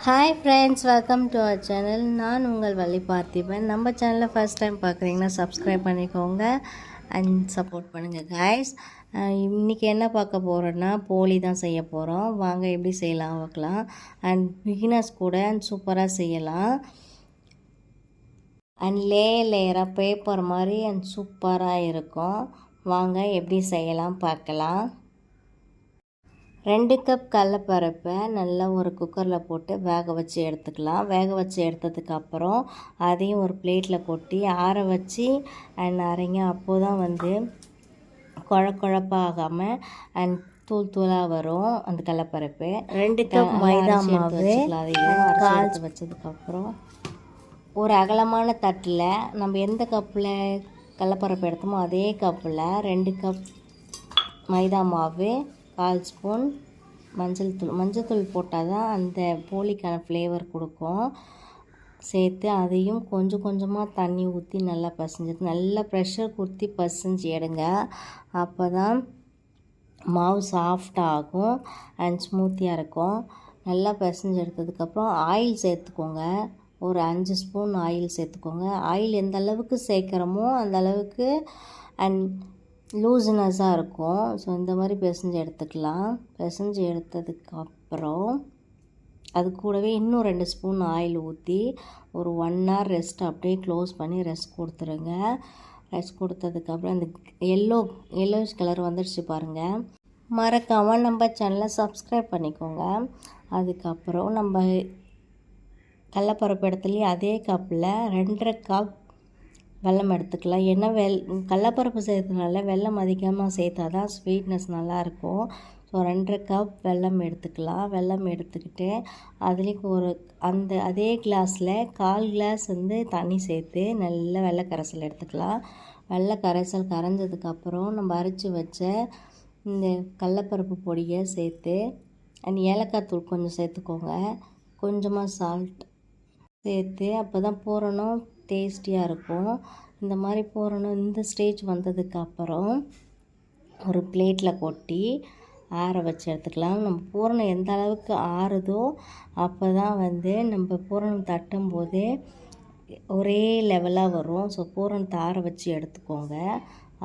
Hi friends, welcome to our channel. நான் உங்கள் வள்ளி பார்த்திபன். நம்ம சேனலை ஃபர்ஸ்ட் டைம் பார்க்குறீங்கன்னா சப்ஸ்கிரைப் பண்ணிக்கோங்க அண்ட் சப்போர்ட் பண்ணுங்கள் கைஸ். இன்றைக்கி என்ன பார்க்க போகிறோன்னா போலி தான் செய்ய போகிறோம். வாங்க எப்படி செய்யலாம் பார்க்கலாம். அண்ட் பிகினர்ஸ் கூட சூப்பராக செய்யலாம். அண்ட் லேயராக பேப்பர் மாதிரி அண்ட் சூப்பராக இருக்கும். வாங்க எப்படி செய்யலாம் பார்க்கலாம். 2 கப் கடலைப்பருப்பை நல்லா ஒரு குக்கரில் போட்டு வேக வச்சு எடுத்துக்கலாம். வேக வச்சு எடுத்ததுக்கப்புறம் அதையும் ஒரு பிளேட்டில் கொட்டி ஆற வச்சு அண்ட் அரைங்க. அப்போது தான் குழப்பாகாமல் அண்ட் தூளாக வரும் அந்த கடலைப்பருப்பு. 2 கப் மைதா மாவு அதையும் அரைச்சி வச்சதுக்கப்புறம் ஒரு அகலமான தட்டில் நம்ம எந்த கப்பில் கடலைப்பருப்பு எடுத்தோமோ அதே கப்பில் 2 கப் மைதா மாவு, 1/4 ஸ்பூன் மஞ்சள் தூள் போட்டால் தான் அந்த போலிக்கான ஃப்ளேவர் கொடுக்கும். சேர்த்து அதையும் கொஞ்சம் கொஞ்சமாக தண்ணி ஊற்றி நல்லா பசைஞ்சு நல்லா ப்ரெஷர் கொடுத்து பசைஞ்சு எடுங்க. அப்போ தான் மாவு சாஃப்டாக ஆகும் அண்ட் ஸ்மூத்தியாக இருக்கும். நல்லா பசைஞ்சு எடுத்ததுக்கப்புறம் ஆயில் சேர்த்துக்கோங்க. ஒரு 5 ஸ்பூன் ஆயில் சேர்த்துக்கோங்க. ஆயில் எந்த அளவுக்கு சேர்க்குறோமோ அந்த அளவுக்கு அண்ட் லூஸ்னஸாக இருக்கும். ஸோ இந்த மாதிரி பிசைஞ்சு எடுத்துக்கலாம். பிசைஞ்சு எடுத்ததுக்கப்புறம் அது கூடவே இன்னும் 2 ஸ்பூன் ஆயில் ஊற்றி ஒரு 1 hour ரெஸ்ட் அப்படியே க்ளோஸ் பண்ணி ரெஸ்ட் கொடுத்துருங்க. ரெஸ்ட் கொடுத்ததுக்கப்புறம் இந்த எல்லோஷ் கலர் வந்துடுச்சு பாருங்கள். மறக்காமல் நம்ம சேனலை சப்ஸ்கிரைப் பண்ணிக்கோங்க. அதுக்கப்புறம் நம்ம கடலைப்பருப்பு இடத்துலையும் அதே கப்பில் 2.5 கப் வெல்லம் எடுத்துக்கலாம். ஏன்னா கடலைப்பருப்பு சேர்த்ததுனால வெல்லம் அதிகமாக சேர்த்தா தான் ஸ்வீட்னஸ் நல்லாயிருக்கும். ஸோ 2.5 கப் வெல்லம் எடுத்துக்கலாம். வெல்லம் எடுத்துக்கிட்டு அதுலேயும் அதே கிளாஸில் 1/4 கிளாஸ் தண்ணி சேர்த்து நல்ல வெள்ளை கரைசல் எடுத்துக்கலாம். வெள்ளை கரைசல் கரைஞ்சதுக்கப்புறம் நம்ம அரைச்சி வச்ச இந்த கடலைப்பருப்பு பொடியை சேர்த்து அண்ட் ஏலக்காய் தூள் கொஞ்சம் சேர்த்துக்கோங்க. கொஞ்சமாக சால்ட் சேர்த்து அப்போ தான் பூரணம் டேஸ்டியாக இருக்கும். இந்த மாதிரி பூரணம் இந்த ஸ்டேஜ் வந்ததுக்கப்புறம் ஒரு பிளேட்டில் கொட்டி ஆற வச்சு எடுத்துக்கலாம். நம்ம பூரணம் எந்த அளவுக்கு ஆறுதோ அப்போ தான் நம்ம பூரணம் தட்டும் போதே ஒரே லெவலாக வரும். ஸோ பூரணத்தை ஆற வச்சு எடுத்துக்கோங்க.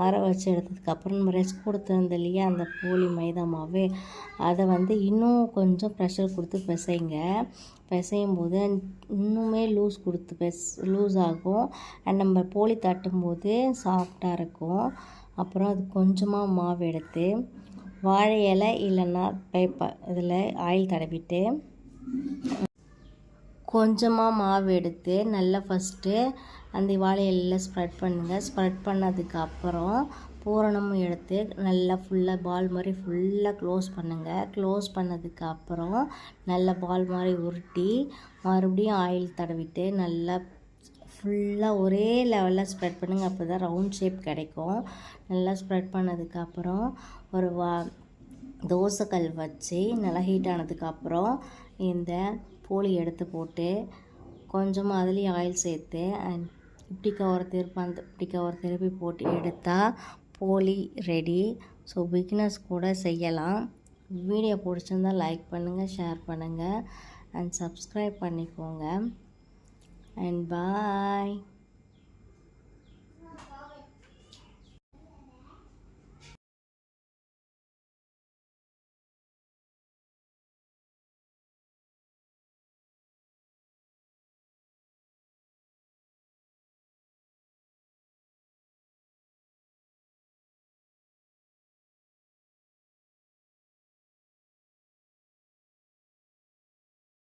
ஆற வச்சு எடுத்ததுக்கப்புறம் நம்ம ரெஸ்ட் கொடுத்துருந்த இல்லையா அந்த போலி மைதா மாவு, அதை இன்னும் கொஞ்சம் ப்ரெஷர் கொடுத்து பிசையும் போது இன்னுமே லூஸ் ஆகும் அண்ட் நம்ம போலி தட்டும்போது சாஃப்டாக இருக்கும். அப்புறம் அது கொஞ்சமாக மாவு எடுத்து வாழை இலை இல்லைன்னா பேப்பர் இதில் ஆயில் தடவிட்டு கொஞ்சமாக மாவு எடுத்து நல்லா ஃபஸ்ட்டு அந்த வாழை இலையில் ஸ்ப்ரெட் பண்ணுங்கள். ஸ்ப்ரெட் பண்ணதுக்கப்புறம் பூரணமும் எடுத்து நல்லா ஃபுல்லாக பால் மாதிரி ஃபுல்லாக க்ளோஸ் பண்ணுங்கள். க்ளோஸ் பண்ணதுக்கப்புறம் நல்லா பால் மாதிரி உருட்டி மறுபடியும் ஆயில் தடவிட்டு நல்லா ஃபுல்லாக ஒரே லெவலில் ஸ்ப்ரெட் பண்ணுங்கள். அப்போ தான் ரவுண்ட் ஷேப் கிடைக்கும். நல்லா ஸ்ப்ரெட் பண்ணதுக்கப்புறம் ஒரு தோசைக்கல் வச்சு நல்லா ஹீட் ஆனதுக்கப்புறம் இந்த போலி எடுத்து போட்டு கொஞ்சமாக அதுலேயும் ஆயில் சேர்த்து அண்ட் இப்படி கவர் திருப்பி போட்டு எடுத்தால் போலி ரெடி. ஸோ பிகினர்ஸ் கூட செய்யலாம். வீடியோ பிடிச்சிருந்தால் லைக் பண்ணுங்கள், ஷேர் பண்ணுங்கள் அண்ட் சப்ஸ்கிரைப் பண்ணிக்கோங்க அண்ட் பாய்.